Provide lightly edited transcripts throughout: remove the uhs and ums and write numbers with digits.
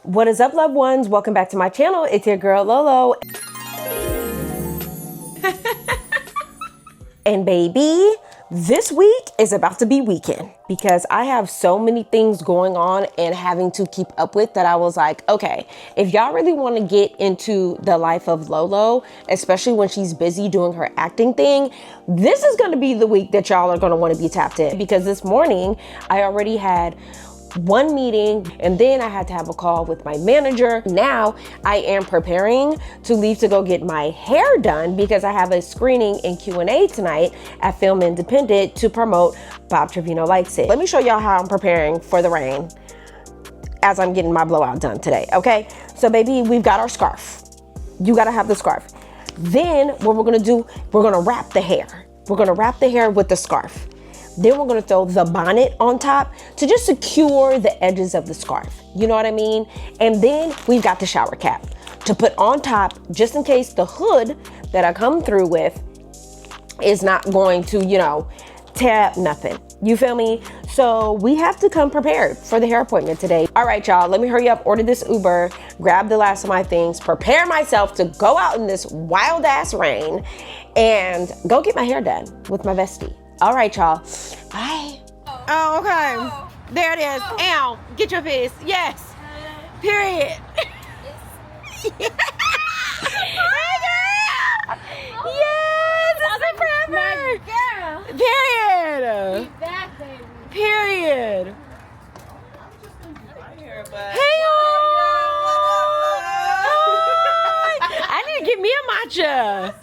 What is up, loved ones? Welcome back to my channel. It's your girl Lolo. And baby, this week is about to be weekend because I have so many things going on and having to keep up with that I was like, okay, if y'all really want to get into the life of Lolo, especially when she's busy doing her acting thing, this is going to be the week that y'all are going to want to be tapped in, because this morning I already had one meeting and then I had to have a call with my manager. Now I am preparing to leave to go get my hair done because I have a screening and Q&A tonight at Film Independent to promote Bob Trevino Likes It. Let me show y'all how I'm preparing for the rain as I'm getting my blowout done today, okay? So baby, we've got our scarf. You gotta have the scarf. Then what we're gonna do, we're gonna wrap the hair. We're gonna wrap the hair with the scarf. Then we're gonna throw the bonnet on top to just secure the edges of the scarf. You know what I mean? And then we've got the shower cap to put on top just in case the hood that I come through with is not going to, you know, tear up nothing. You feel me? So we have to come prepared for the hair appointment today. All right, y'all, let me hurry up, order this Uber, grab the last of my things, prepare myself to go out in this wild ass rain and go get my hair done with my bestie. All right, y'all. Bye. Oh, okay. There it is. Ow. Get your fist. Yes. Period. Hey, girl. Yes. It's been forever. Girl. Period. Be back, baby. Period. Hey, I need to get me a matcha.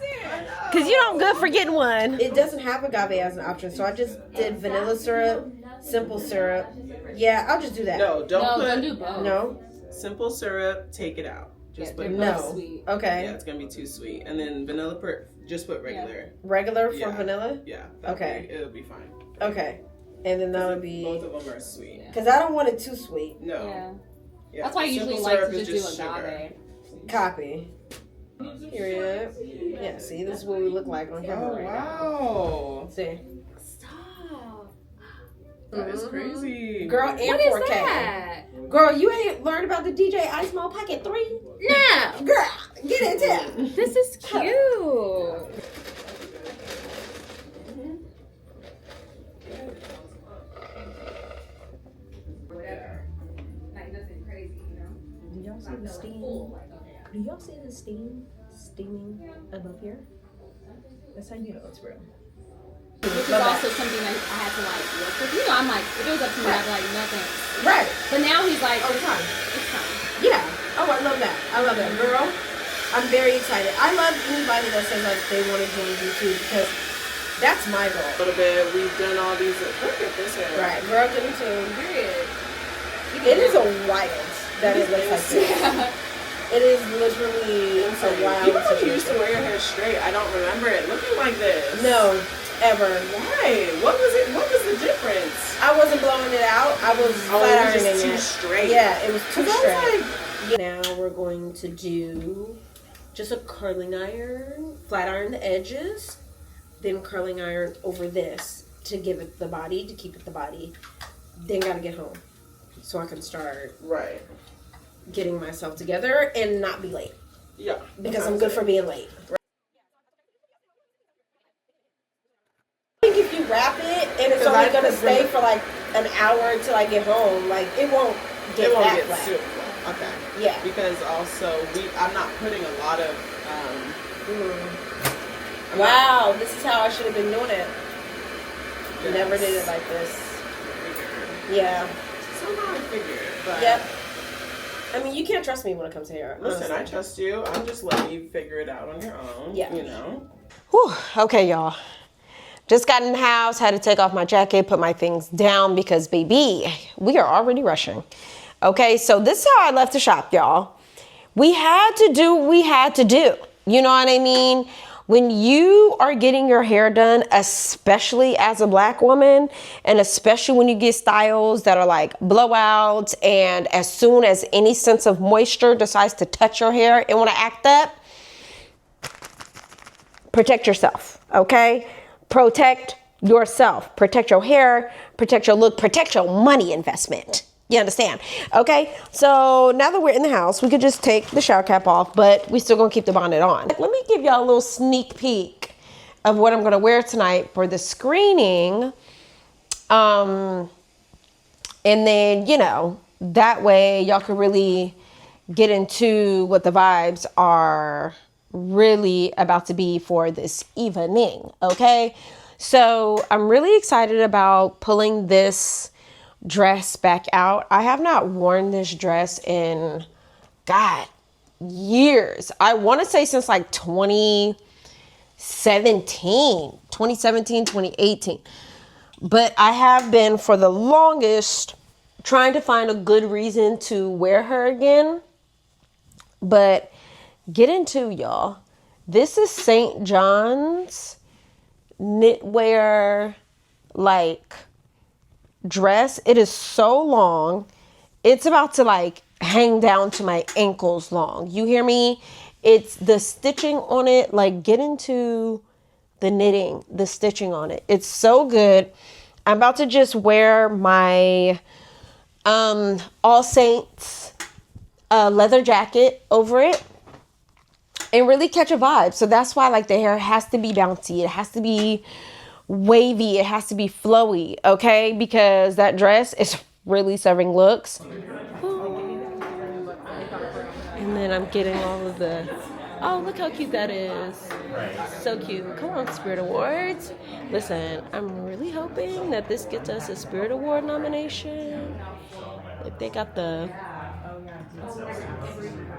Because you know I'm good for getting one. It doesn't have agave as an option, so I just did vanilla syrup, simple syrup. Yeah, I'll just do that. No, don't do both. No? Simple syrup, take it out. Just put No. Sweet. Okay. Yeah, it's gonna be too sweet. And then vanilla, just put regular. Regular for Yeah. vanilla? Yeah. Okay. It'll be fine. Okay. And then that would be... Both of them are sweet. Because I don't want it too sweet. No. Yeah. Yeah. That's why I usually Simple like syrup to is just do sugar. agave. Copy. Period. Yeah, see, this is what we look like on camera Oh, right now. wow. See? Stop. That is crazy. Girl, and What is 4K. that? Girl, you ain't learned about the DJ Ice Mode Pocket 3? No. Girl, get into it. This is cute. Like nothing crazy, you know? Do y'all see the steam? Do y'all see the steaming above here? That's how you know it's real. Which is also something that I had to like work with. You know, I'm like, if it was up to me, I'd be like, nothing. Right. But now he's like, All the time. it's time. Yeah. Oh, I love that. I love that. Girl, I'm very excited. I love anybody that says like they want to join YouTube because that's my goal. A little bit. We've done all these. Look at this hair. Right. Girl, do me too. Period. It is a wild that it looks like this. Yeah. It is literally a wild Even when you used to situation. wear your hair straight, I don't remember it looking like this. No, ever. Why? What was it? What was the difference? I wasn't blowing it out. I was flat it was ironing just too it. straight. Yeah, it was too 'Cause I straight. was Now we're going to do just a curling iron, flat iron the edges, then curling iron over this to give it the body, to keep it the body. Then gotta get home so I can start Right. getting myself together and not be late Yeah. because I'm good for being late. I think if you wrap it and it's only gonna stay for like an hour until I get home, like it won't get It won't that get wet. super. Okay. Yeah. Because also I'm not putting a lot of Wow, this is how I should have been doing it. yes. Never did it like this. Yeah. Somehow I figured. But Yep. I mean, you can't trust me when it comes to hair. Listen, I honestly. trust you. I'm just letting you figure it out on your own. Yeah. You know. Whew. Okay, y'all. Just got in the house, had to take off my jacket, put my things down because, baby, we are already rushing. Okay, so this is how I left the shop, y'all. We had to do what we had to do. You know what I mean? When you are getting your hair done, especially as a black woman, and especially when you get styles that are like blowouts, and as soon as any sense of moisture decides to touch your hair and want to act up, protect yourself, okay? Protect yourself. Protect your hair, protect your look, protect your money investment. You understand? Okay, so now that we're in the house, we could just take the shower cap off, but we still gonna keep the bonnet on. Let me give y'all a little sneak peek of what I'm gonna wear tonight for the screening. And then, you know, that way y'all can really get into what the vibes are really about to be for this evening, okay? So I'm really excited about pulling this dress back out. I have not worn this dress in, God, years. I want to say since like 2017, 2018. But I have been for the longest trying to find a good reason to wear her again. But get into, y'all. This is St. John's knitwear, like, dress. It is so long. It's about to, like, hang down to my ankles long. You hear me? It's the stitching on it. Like, get into the knitting, the stitching on it. It's so good. I'm about to just wear my All Saints leather jacket over it and really catch a vibe. So that's why, like, the hair has to be bouncy. It has to be wavy. It has to be flowy, okay? Because that dress is really serving looks. And then I'm getting all of the, oh, look how cute that is. So cute. Come on, Spirit Awards. Listen, I'm really hoping that this gets us a Spirit Award nomination. Like, they got the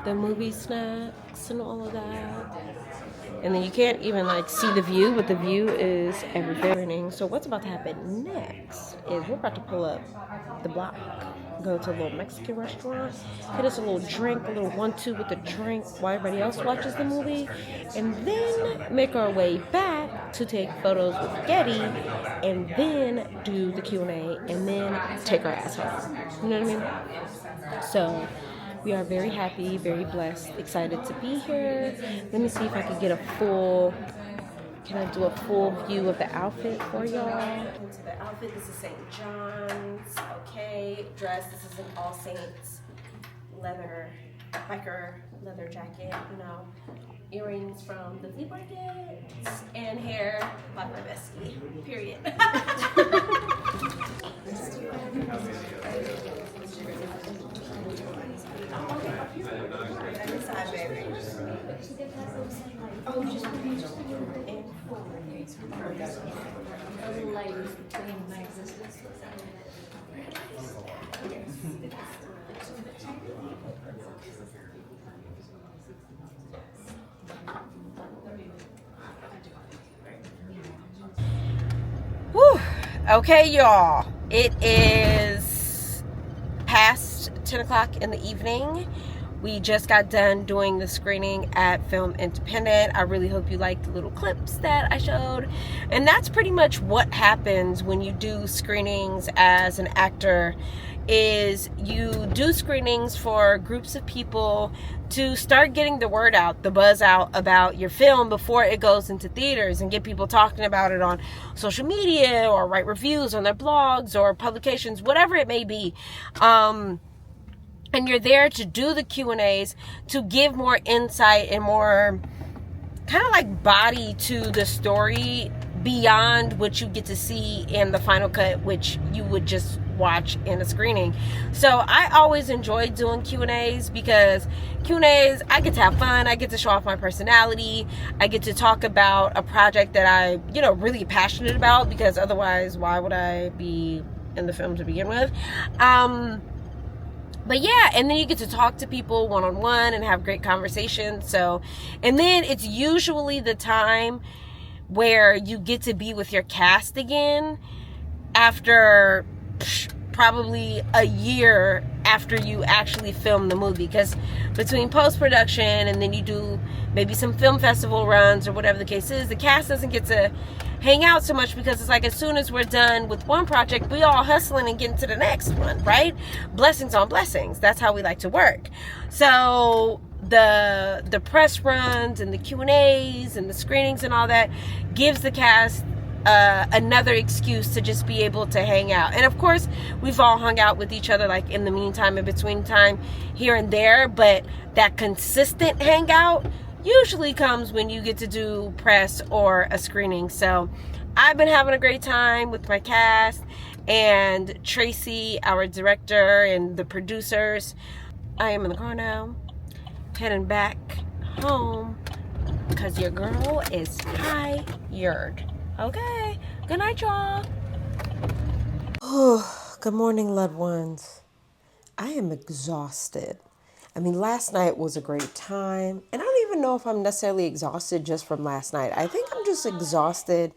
movie snacks and all of that. And then you can't even, like, see the view, but the view is everything. So what's about to happen next is we're about to pull up the block, go to a little Mexican restaurant, get us a little drink, a little 1-2 with the drink while everybody else watches the movie, and then make our way back to take photos with Getty, and then do the Q&A, and then take our ass home. You know what I mean? So we are very happy, very blessed, excited to be here. Let me see if I can get a full, can I do a full view of the outfit for y'all? Into the outfit, this is St. John's, okay. Dress, this is an All Saints leather, biker leather jacket, you know. Earrings from the flea markets, and hair by my bestie, period. Whew. Okay, y'all. It is past 10 o'clock in the evening. We just got done doing the screening at Film Independent. I really hope you liked the little clips that I showed. And that's pretty much what happens when you do screenings as an actor, is you do screenings for groups of people to start getting the word out, the buzz out about your film before it goes into theaters, and get people talking about it on social media or write reviews on their blogs or publications, whatever it may be. And you're there to do the Q&As to give more insight and more kind of like body to the story beyond what you get to see in the final cut, which you would just watch in a screening. So I always enjoy doing Q&As because Q&As, I get to have fun. I get to show off my personality. I get to talk about a project that I, you know, really passionate about, because otherwise, why would I be in the film to begin with? But yeah, and then you get to talk to people one-on-one and have great conversations. So, and then it's usually the time where you get to be with your cast again after probably a year after you actually film the movie, because between post-production and then you do maybe some film festival runs or whatever the case is, the cast doesn't get to hang out so much, because it's like as soon as we're done with one project, we all hustling and getting to the next one, right? Blessings on blessings. That's how we like to work. So the press runs and the Q&As and the screenings and all that gives the cast another excuse to just be able to hang out. And of course, we've all hung out with each other like in the meantime, in between time, here and there, but that consistent hangout usually comes when you get to do press or a screening. So I've been having a great time with my cast and Tracy, our director, and the producers. I am in the car now, heading back home because your girl is tired. Okay, good night, y'all. Oh, good morning, loved ones. I am exhausted. I mean, last night was a great time, and I don't even know if I'm necessarily exhausted just from last night. I think I'm just exhausted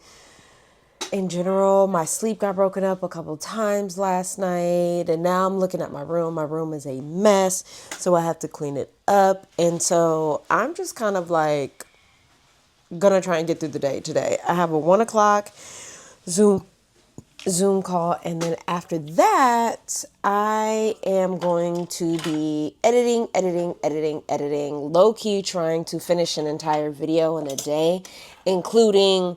in general. My sleep got broken up a couple times last night, and now I'm looking at my room. My room is a mess, so I have to clean it up, and so I'm just kind of like gonna try and get through the day today. I have a 1 o'clock Zoom call, and then after that I am going to be editing, low-key trying to finish an entire video in a day, including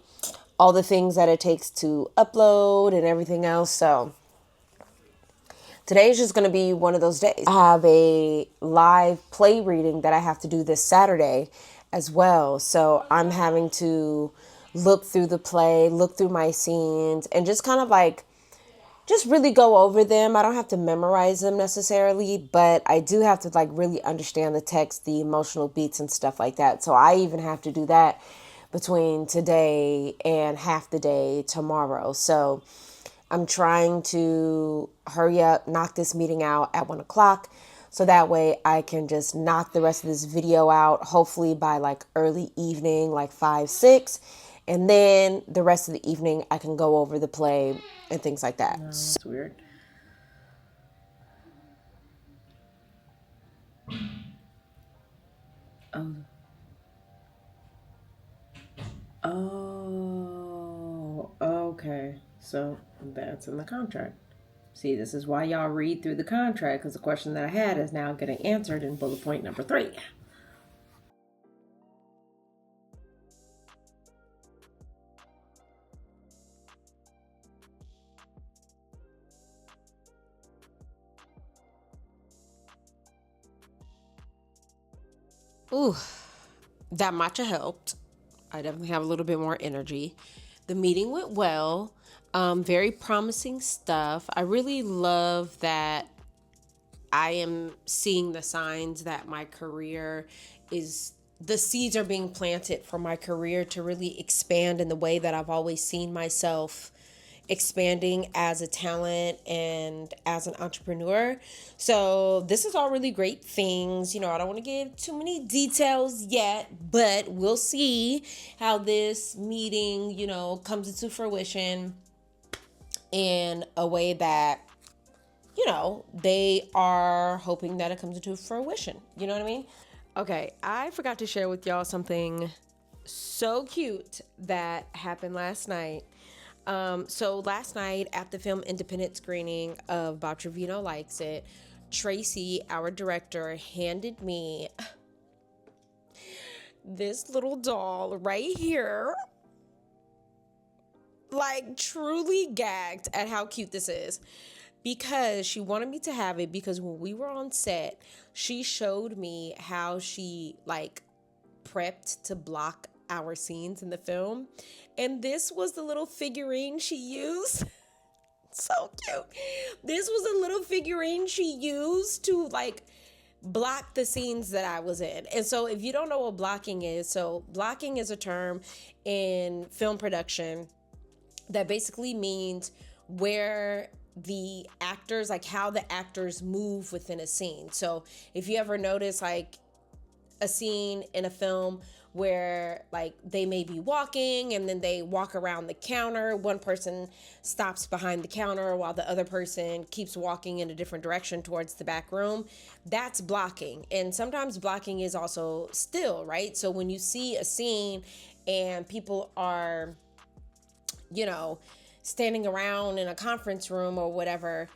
all the things that it takes to upload and everything else. So today is just going to be one of those days. I have a live play reading that I have to do this Saturday as well. So I'm having to look through the play, look through my scenes, and just kind of like, just really go over them. I don't have to memorize them necessarily, but I do have to like really understand the text, the emotional beats and stuff like that. So I even have to do that between today and half the day tomorrow. So I'm trying to hurry up, knock this meeting out at 1 o'clock. So that way I can just knock the rest of this video out, hopefully by like early evening, like 5, 6. And then the rest of the evening I can go over the play and things like that. That's weird. Oh, okay. So that's in the contract. See, this is why y'all read through the contract, because the question that I had is now getting answered in bullet point number 3. Ooh, that matcha helped. I definitely have a little bit more energy. The meeting went well. Very promising stuff. I really love that I am seeing the signs that my career is, the seeds are being planted for my career to really expand in the way that I've always seen myself expanding as a talent and as an entrepreneur. So this is all really great things. You know, I don't want to give too many details yet, but we'll see how this meeting, you know, comes into fruition in a way that, you know, they are hoping that it comes into fruition. You know what I mean? Okay, I forgot to share with y'all something so cute that happened last night. So last night at the film independent screening of Bob Trevino Likes It, Tracy, our director, handed me this little doll right here. Like, truly gagged at how cute this is, because she wanted me to have it because when we were on set, she showed me how she like prepped to block our scenes in the film, and this was the little figurine she used. So cute. This was a little figurine she used to like block the scenes that I was in. And so if you don't know what blocking is, so blocking is a term in film production that basically means where the actors, like how the actors move within a scene. So if you ever notice like a scene in a film where like they may be walking and then they walk around the counter, one person stops behind the counter while the other person keeps walking in a different direction towards the back room, that's blocking. And sometimes blocking is also still, right? So when you see a scene and people are, you know, standing around in a conference room or whatever,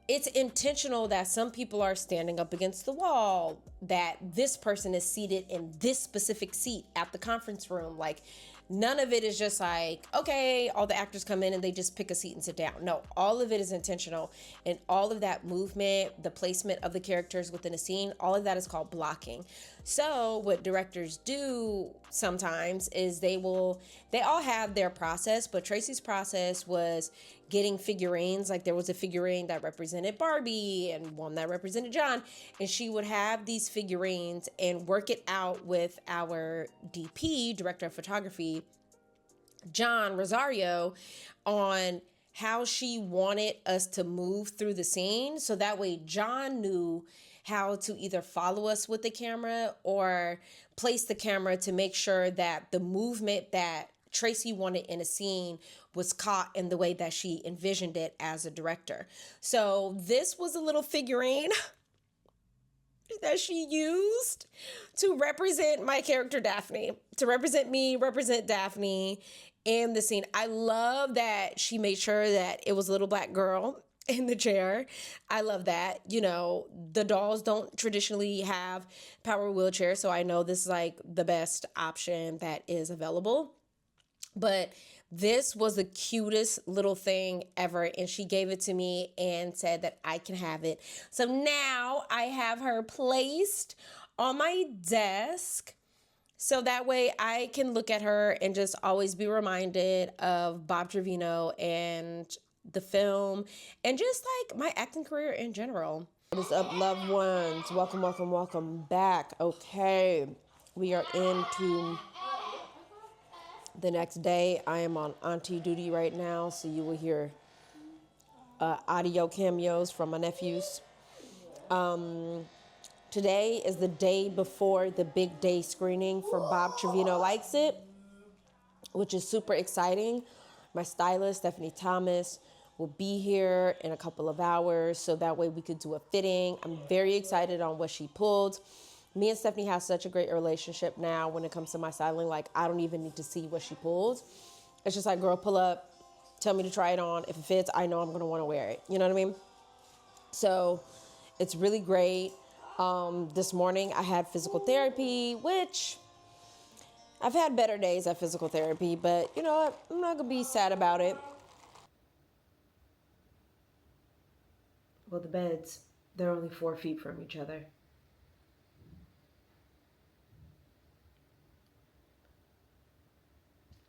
it's intentional that some people are standing up against the wall, that this person is seated in this specific seat at the conference room. Like, None of it is just like, okay, all the actors come in and they just pick a seat and sit down. No, all of it is intentional. And all of that movement, the placement of the characters within a scene, all of that is called blocking. So what directors do sometimes is they all have their process, but Tracy's process was getting figurines. Like there was a figurine that represented Barbie and one that represented John. And she would have these figurines and work it out with our DP, director of photography, John Rosario, on how she wanted us to move through the scene. So that way John knew how to either follow us with the camera or place the camera to make sure that the movement that Tracy wanted in a scene was caught in the way that she envisioned it as a director. So this was a little figurine that she used to represent my character Daphne, to represent me, represent Daphne in the scene. I love that she made sure that it was a little black girl in the chair. I love that. You know, the dolls don't traditionally have power wheelchairs, so I know this is like the best option that is available. But this was the cutest little thing ever. And she gave it to me and said that I can have it. So now I have her placed on my desk. So that way I can look at her and just always be reminded of Bob Trevino and the film and just like my acting career in general. What is up, loved ones? Welcome, welcome, welcome back. Okay, we are into the next day. I am on auntie duty right now, so you will hear audio cameos from my nephews. Today is the day before the big day screening for Bob Trevino Likes It, which is super exciting. My stylist, Stephanie Thomas, will be here in a couple of hours, so that way we could do a fitting. I'm very excited on what she pulled. Me and Stephanie have such a great relationship now when it comes to my styling. Like, I don't even need to see what she pulls. It's just like, girl, pull up, tell me to try it on. If it fits, I know I'm going to want to wear it. You know what I mean? So it's really great. This morning I had physical therapy, which I've had better days at physical therapy, but you know what? I'm not going to be sad about it. Well, the beds, they're only 4 feet from each other.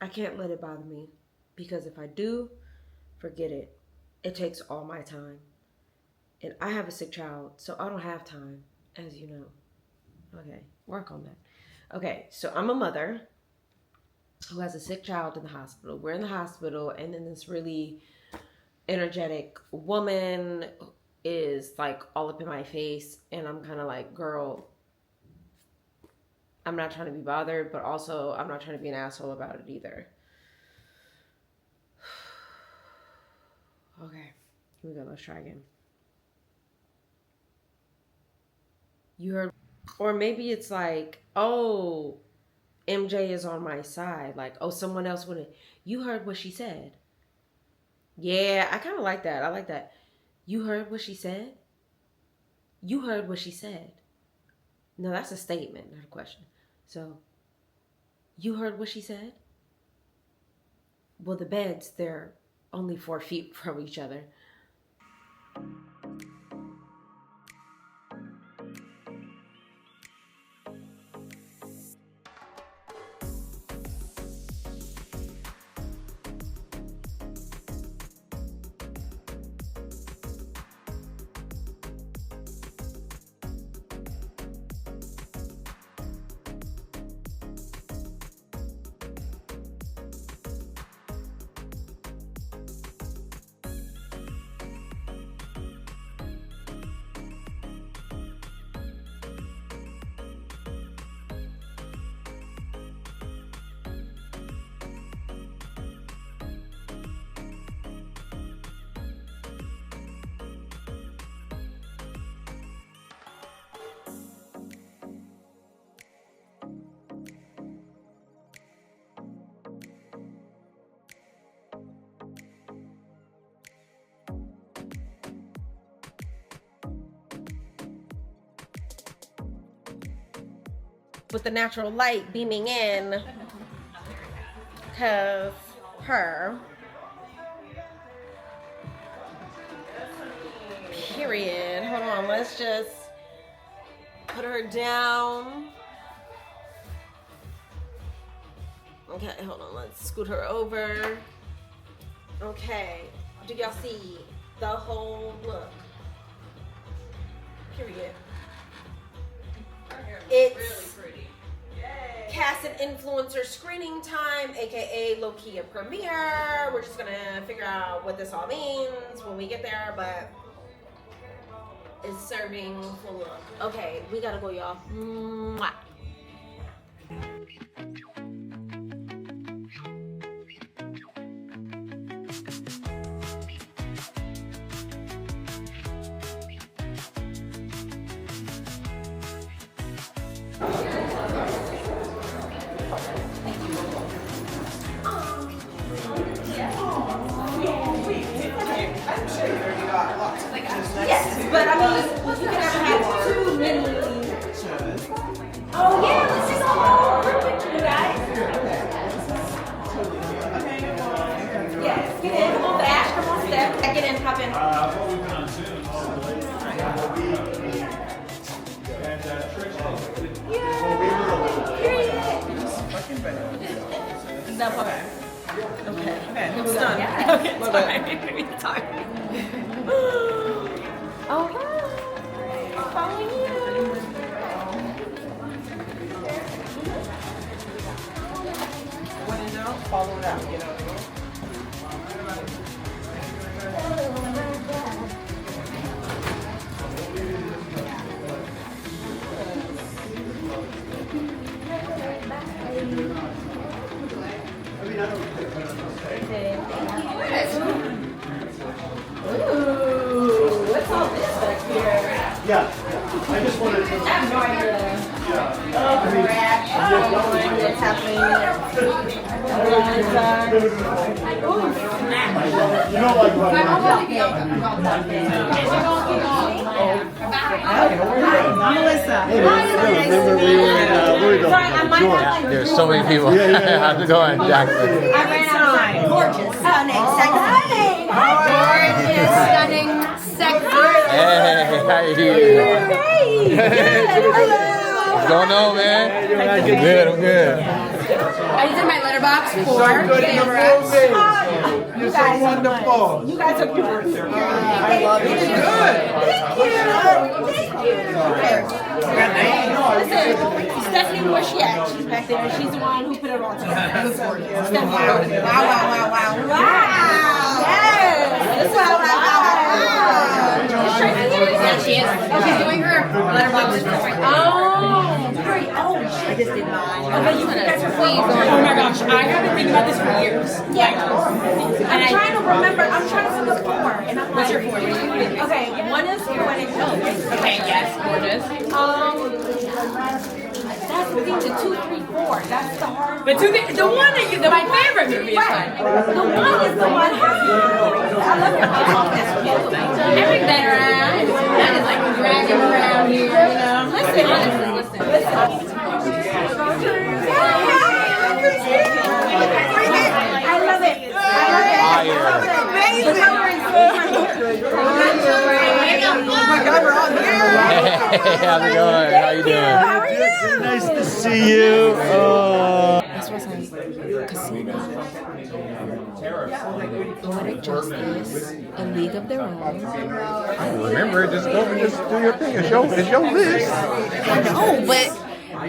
I can't let it bother me, because if I do, forget it. It takes all my time. And I have a sick child, so I don't have time, as you know. Okay, work on that. Okay, so I'm a mother who has a sick child in the hospital. We're in the hospital, and then this really energetic woman is like all up in my face, and I'm kind of like, girl, I'm not trying to be bothered, but also I'm not trying to be an asshole about it either. Okay, here we go. Let's try again. You heard, or maybe it's like, oh, MJ is on my side. Like, oh, someone else wouldn't. You heard what she said. Yeah, I kind of like that. I like that. You heard what she said? You heard what she said. No, that's a statement, not a question. So, you heard what she said? Well, the beds, they're only 4 feet from each other. With the natural light beaming in. Cause her. Period. Hold on, let's just put her down. Okay, hold on, let's scoot her over. Okay, do y'all see the whole look? Period. It's really pretty. Cast and influencer screening time, aka Lokia premiere. We're just gonna figure out what this all means when we get there, but it's serving full look. Okay, we gotta go, y'all. Mwah. Yes, but I mean, you can never have too many. Oh yeah, let's just go group picture, you guys. Yes, get in, come on, Bash, come on, Steph. Get in, hop in. What we've been on Zoom all the way. No, okay. Okay, it's done. Okay, it's time. All right. I'll follow you. When in doubt, follow it out, you know. Ooh, what's all this back here? Yeah, I just wanted to. I have no idea. Oh, crap. What's happening? You know, like what? Melissa. There's so many people. How's it going, Jackson? I ran out of time. Gorgeous. Stunning. Sexy. Gorgeous. Stunning. Sexy. Hey, how are you? What's going on, man? Good, I'm good. I just did my letterbox for You're so wonderful. You guys are beautiful. I love it. Good. Thank you. Listen, Stephanie, where she at? She's back there. She's the one who put it all together. Stephanie. Wow. Yes. This is wow. Yeah, she is. She's doing her letterbox. Great. Oh, I just did mine. Okay, you guys are Please. Oh my gosh, I have been thinking about this for years. Yeah. I'm trying to remember. I'm trying to think of four. And I'm What's your like, four? Okay, one is wedding clothes. Okay, yes, gorgeous. That's the thing, the 2, 3, 4. That's the hard But the one that my favorite movie is fun. The one is the one. I love it. Every better around. That is like dragging around here, you know. Listen, honestly, listen. I love it. Amazing. Oh my God, we're on here. Hey, how's it going? How you doing? How are you? Nice to see you. This was a casino, poetic justice, a league of their own. I don't remember it. Just go and just do your thing. It's your list. I know, but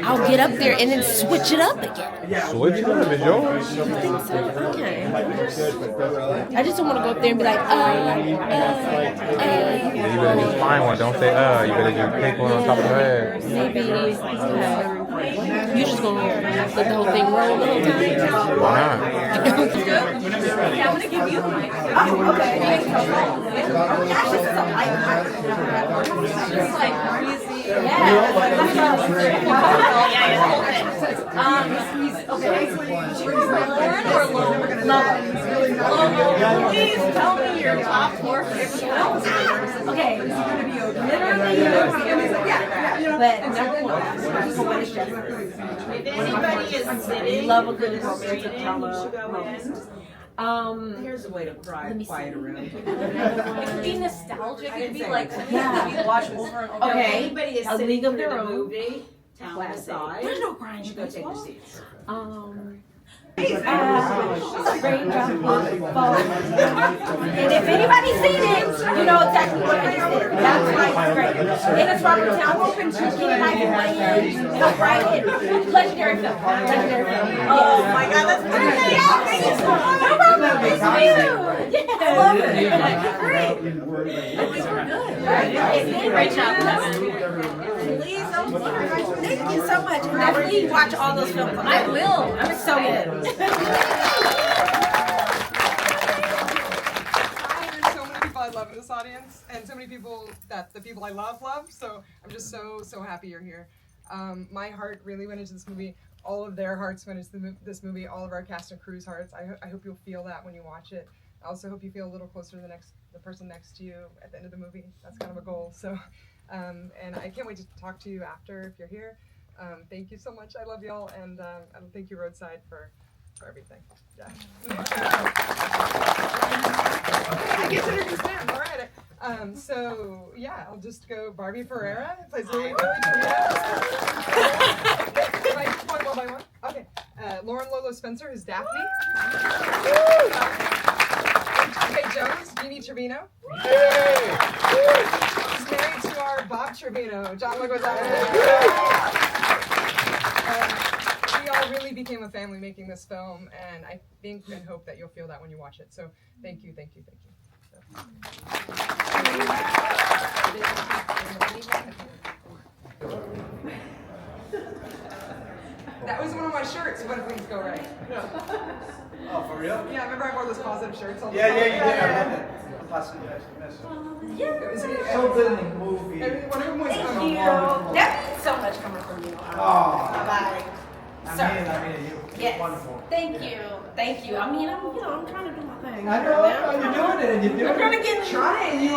I'll get up there and then switch it up again. Switch it up. It's yours. You think so? Okay. I just don't want to go up there and be like, You better just find one. Don't say, You better just pick one on top of your head. maybe, you just gonna let the whole thing roll the whole time? Why not? Yeah, I'm gonna give you the mic. Oh, okay. Gosh, this is a light mic. It's like crazy. Yeah. Okay. Please tell me your top 4 favorite films. Okay, literally, but number one, If anybody is sitting, love a good romantic reading, you drama. should go in. Here's a way to cry quiet around. It could be nostalgic. It could be like something that you watch over and over. Okay. If anybody is A sitting League of through Their the Own. movie, tell them aside. There's no crying. You go take your seats. Raindrop will fall. And if anybody's seen it, you know exactly what it is. That's why it's great. And it's Robert Townsend, Keenan Ivan Wayans, right? Legendary film. Legendary film. Oh my God, that's perfect. Thank you so much. No problem. It's you. Yeah, I love it. Great. Great job, Kevin. Please don't worry. Thank you so much. Definitely watch all those films. I will. I'm So good. There's so many people I love in this audience, and so many people that the people I love. So I'm just so happy you're here. My heart really went into this movie. All of their hearts went into this movie. All of our cast and crew's hearts. I hope you'll feel that when you watch it. I also hope you feel a little closer to the person next to you at the end of the movie. That's kind of a goal. So, and I can't wait to talk to you after if you're here. Thank you so much. I love y'all, and thank you Roadside for everything. Yeah. I get to introduce them. All right. So yeah, I'll just go. Barbie Ferreira plays Lily Trevino. One by one. Okay. Lauren Lolo Spencer is Daphne. Kay Jones, Jeannie Trevino. She's married to our Bob Trevino, John Leguizamo. We all really became a family making this film, and I think and hope that you'll feel that when you watch it. So thank you. That was one of my shirts, when things go right. Oh, for real? Yeah, remember I wore those positive shirts all the Yeah, time? you did. I read it. Positive. It was, So good in the movie. one of them was Thank you. That means so much coming from you. Oh, Bye. I mean, you. Yes. Wonderful. Thank you. Thank you. I mean, I'm trying to do my thing. I know, you're doing it, and you're doing I'm trying to get trying. you know,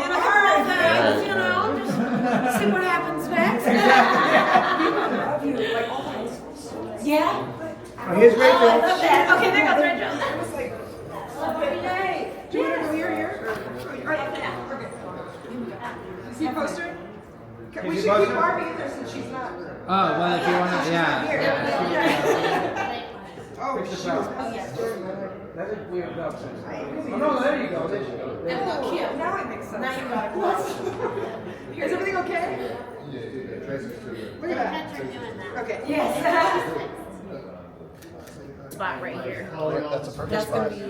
things, just see what happens next. Yeah. Oh, here's Rachel. I love that. Okay, there goes Rachel. I was like, yay! Do you want to go here? You see a poster? We should keep Barbie in there since she's not. Oh, well, if you want to, yeah. Oh, she was. That's a weird dog. Oh, no, there you go. There you go. Now it makes sense. Now you got it. Is everything okay? Look at that. Okay. Yes. Spot right here. That's a perfect That's spot. gonna be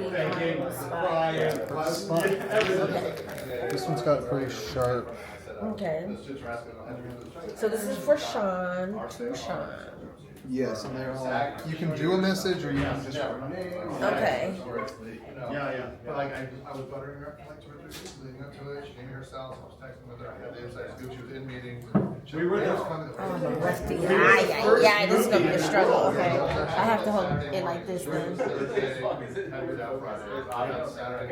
This one's got pretty sharp. okay. So this is for Sean, to Sean. Yes, and they're all. You can do a message, or you can just. Okay. Yeah. But like, I was buttering her like 2 or 3 weeks leading up to it. She gave me her cells. I was texting with her. I had the inside scoop. She was in meetings. We were there. Rusty. Yeah, this is gonna be a struggle. Okay. I have to hold it like this then. Saturday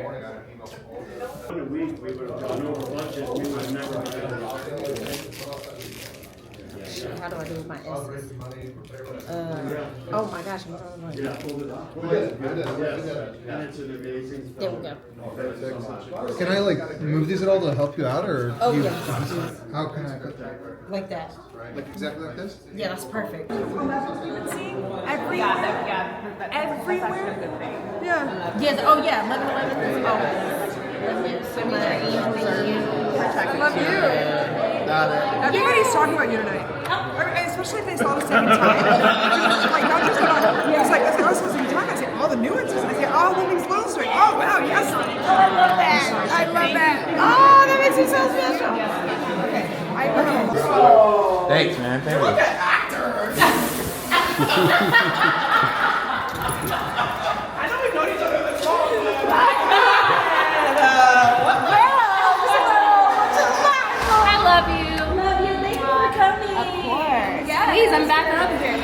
morning, I got an email from Olga. In a week, we would have gone over budget, we would have never had How do I do my S's? Oh my gosh, I'm drawing blank. Yeah, pulled it off. Yes, and it's an amazing There we film. go. Can I like move these at all to help you out, or? Oh you, yeah, How can I? like that. Like exactly like this? Yeah, that's perfect. Everywhere. Yeah. Yes. Oh yeah. 11/11 is always. I love you. Everybody's talking about you tonight. Especially if they saw the second time. Like, not just about, it's like, as I was listening to time, I say, all the nuances. I say, oh, Lily's little story. Oh, wow, yes. Oh, I love that. I love that. Oh, that makes me so special. Okay. Thanks, man. Thank you. Look at actors. I know we've known each other this long. I love you. Love you. Thank you for coming. Of course. Yes. Please, I'm back up here.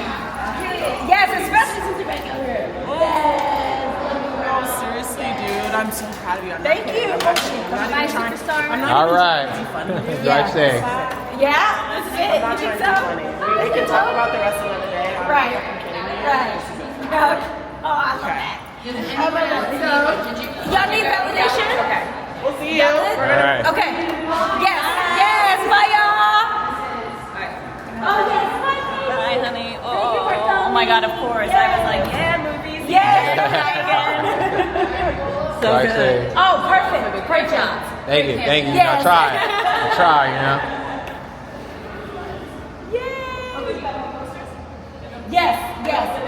Yes, especially since you're back out here. Yes. Seriously, dude, I'm so proud of you. Thank you. Bye, superstar. All right. Backstage. Yeah, this is it. You think so? We can talk about the rest another day. Right. Right. Oh, I love that. Y'all need validation? Okay. We'll see you. All right. Okay. Yes. Yes. Bye, y'all. Oh, yes. Hi, honey. Oh my God, of course. I was like, yeah, movies. Yes. So Backstage. good. Oh, perfect. Great job. Thank you. Thank you. Yes. I try. I try, you know. Yes. Yes.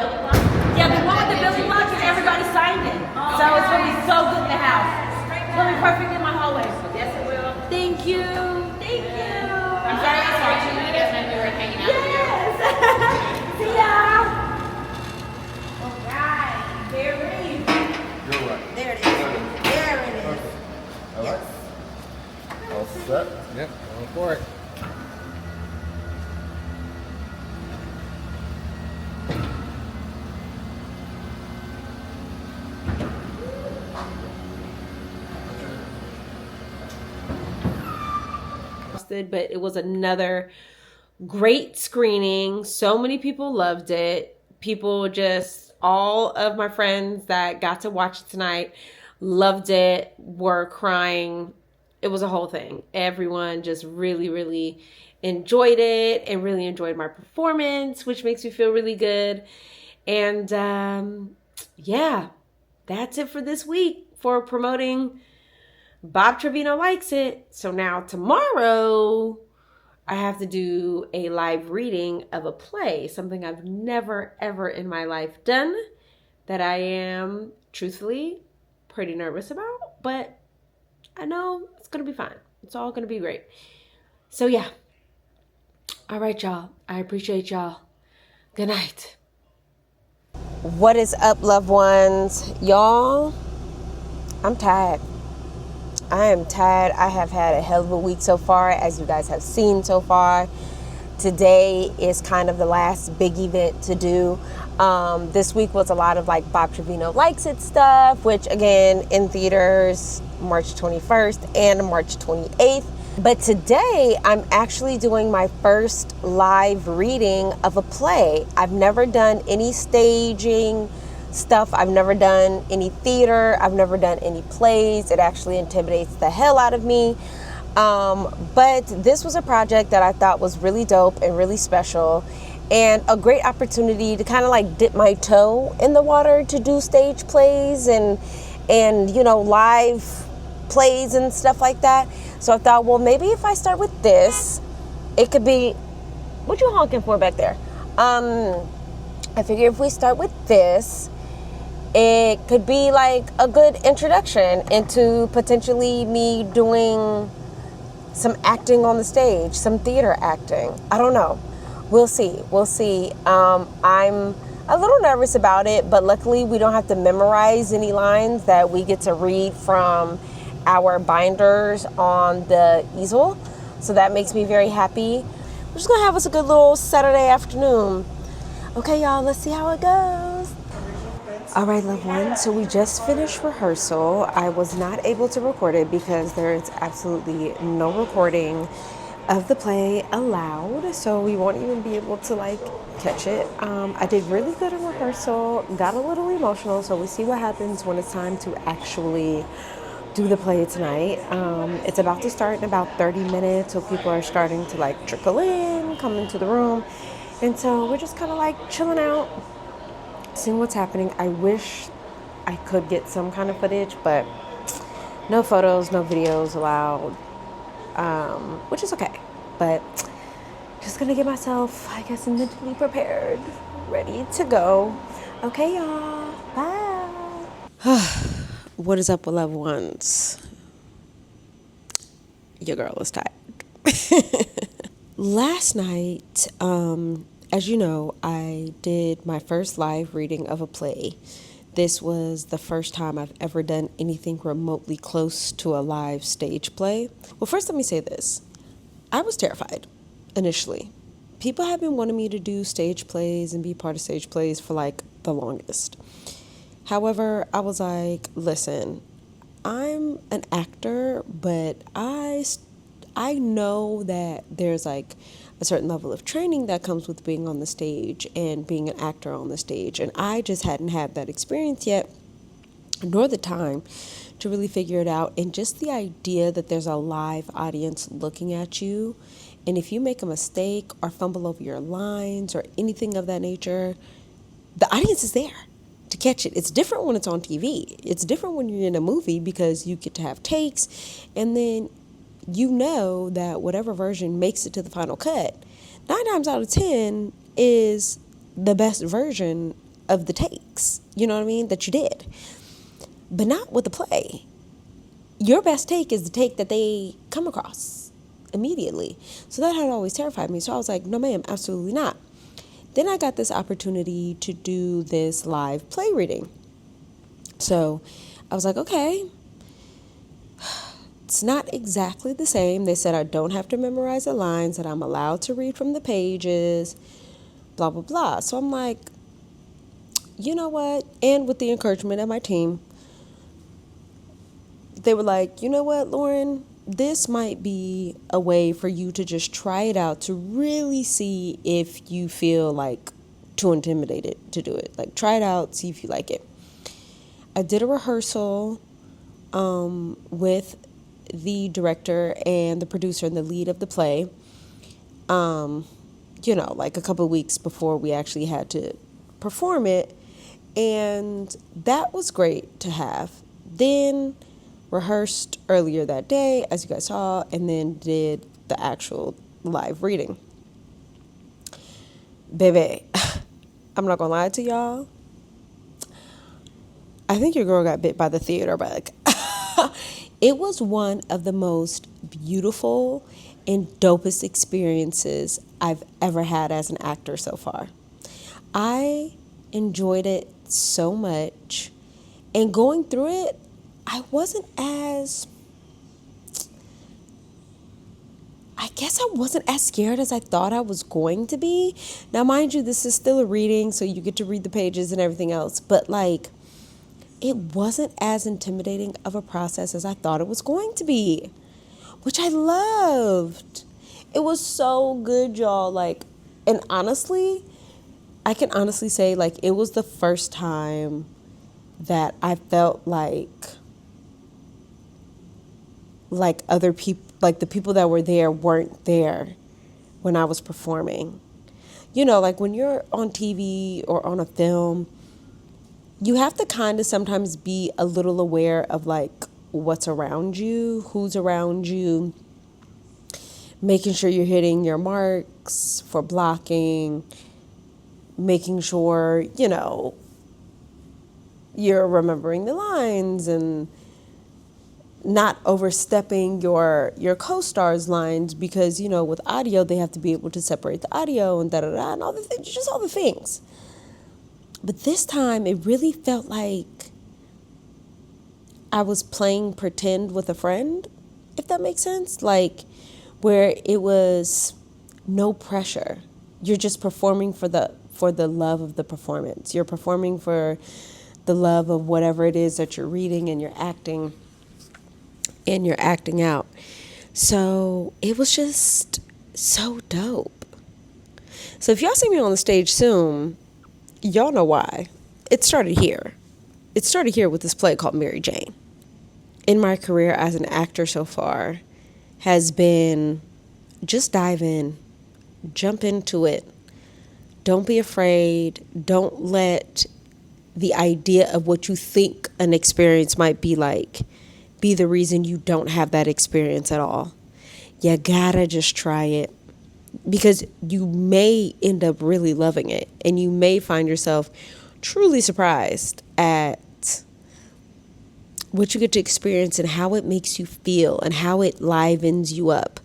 Yeah, the one with the building blocks and everybody signed it. So it's going to be so good in the house. It's going to be perfect in my hallway. Yes, it will. Thank you. Thank you. I'm sorry I saw you. You guys know we were hanging out here. Yes. See ya. All right. Very. You're right. There it is. There it is. All right. All set. Yep. Going for it. But it was another great screening. So many people loved it. People just, all of my friends that got to watch it tonight loved it, were crying. It was a whole thing. Everyone just really, really enjoyed it and really enjoyed my performance, which makes me feel really good. And yeah, that's it for this week for promoting Bob Trevino Likes It. So now tomorrow I have to do a live reading of a play, something I've never ever in my life done, that I am truthfully pretty nervous about, but I know it's gonna be fine. It's all gonna be great. So yeah. All right, y'all. I appreciate y'all. Good night. What is up, loved ones? Y'all, I'm tired. I am tired. I have had a hell of a week so far, as you guys have seen so far. Today is kind of the last big event to do. This week was a lot of like Bob Trevino Likes It stuff, which again in theaters March 21st and March 28th. But today I'm actually doing my first live reading of a play. I've never done any staging stuff. I've never done any theater. I've never done any plays. It actually intimidates the hell out of me. But this was a project that I thought was really dope and really special, and a great opportunity to kind of like dip my toe in the water to do stage plays and you know, live plays and stuff like that. So I thought, well, maybe if I start with this, it could be, what you honking for back there? I figure if we start with this, it could be like a good introduction into potentially me doing some acting on the stage, some theater acting. I don't know. We'll see. We'll see. I'm a little nervous about it, but luckily we don't have to memorize any lines that we get to read from our binders on the easel. So that makes me very happy. We're just gonna have us a good little Saturday afternoon. Okay, y'all, let's see how it goes. All right, loved ones, so we just finished rehearsal. I was not able to record it because there is absolutely no recording of the play allowed, so we won't even be able to like catch it. I did really good in rehearsal, got a little emotional, so we'll see what happens when it's time to actually do the play tonight. It's about to start in about 30 minutes, so people are starting to like trickle in, come into the room, and so we're just kind of like chilling out, seeing what's happening. I wish I could get some kind of footage, but no photos, no videos allowed, which is okay. But just gonna get myself, I guess, mentally prepared, ready to go. Okay, y'all, bye. What is up, loved ones? Your girl is tired. Last night, as you know, I did my first live reading of a play. This was the first time I've ever done anything remotely close to a live stage play. Well, first let me say this. I was terrified initially. People have been wanting me to do stage plays and be part of stage plays for like the longest. However, I was like, listen, I'm an actor, but I know that there's like a certain level of training that comes with being on the stage and being an actor on the stage. And I just hadn't had that experience yet, nor the time to really figure it out. And just the idea that there's a live audience looking at you, and if you make a mistake or fumble over your lines or anything of that nature, the audience is there to catch it. It's different when it's on TV. It's different when you're in a movie because you get to have takes, and then you know that whatever version makes it to the final cut, 9 times out of 10 is the best version of the takes, you know what I mean, that you did. But not with the play. Your best take is the take that they come across immediately. So that had always terrified me. So I was like, no ma'am, absolutely not. Then I got this opportunity to do this live play reading. So I was like, okay, it's not exactly the same. They said I don't have to memorize the lines, that I'm allowed to read from the pages, blah, blah, blah. So I'm like, you know what? And with the encouragement of my team, they were like, you know what, Lauren, this might be a way for you to just try it out to really see if you feel like too intimidated to do it. Like, try it out, see if you like it. I did a rehearsal with the director and the producer and the lead of the play, like a couple of weeks before we actually had to perform it. And that was great to have. Then rehearsed earlier that day, as you guys saw, and then did the actual live reading. Baby, I'm not gonna lie to y'all. I think your girl got bit by the theater bug. It was one of the most beautiful and dopest experiences I've ever had as an actor so far. I enjoyed it so much, and going through it, I wasn't as scared as I thought I was going to be. Now, mind you, this is still a reading, so you get to read the pages and everything else, but like, it wasn't as intimidating of a process as I thought it was going to be, which I loved. It was so good, y'all. Like, and honestly, I can honestly say, like, it was the first time that I felt like other people, like the people that were there weren't there when I was performing. You know, like when you're on TV or on a film, you have to kind of sometimes be a little aware of like what's around you, who's around you, making sure you're hitting your marks for blocking, making sure, you're remembering the lines and not overstepping your co-star's lines, because, with audio, they have to be able to separate the audio and da-da-da and all the things, just all the things. But this time, it really felt like I was playing pretend with a friend, if that makes sense. Like, where it was no pressure. You're just performing for the love of the performance. You're performing for the love of whatever it is that you're reading, and you're acting out. So it was just so dope. So if y'all see me on the stage soon, y'all know why. It started here. It started here with this play called Mary Jane. In my career as an actor so far has been just dive in, jump into it. Don't be afraid. Don't let the idea of what you think an experience might be like be the reason you don't have that experience at all. You gotta just try it, because you may end up really loving it, and you may find yourself truly surprised at what you get to experience and how it makes you feel and how it livens you up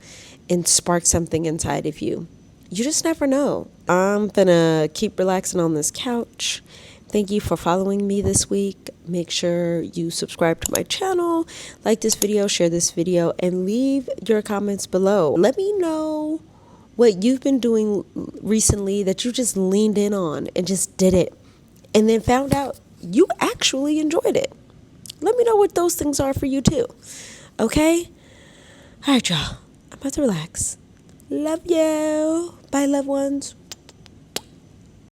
and sparks something inside of you. You just never know. I'm gonna keep relaxing on this couch. Thank you for following me this week. Make sure you subscribe to my channel, like this video, share this video, and leave your comments below. Let me know what you've been doing recently that you just leaned in on and just did it, and then found out you actually enjoyed it. Let me know what those things are for you too. Okay? All right, y'all. I'm about to relax. Love you. Bye, loved ones.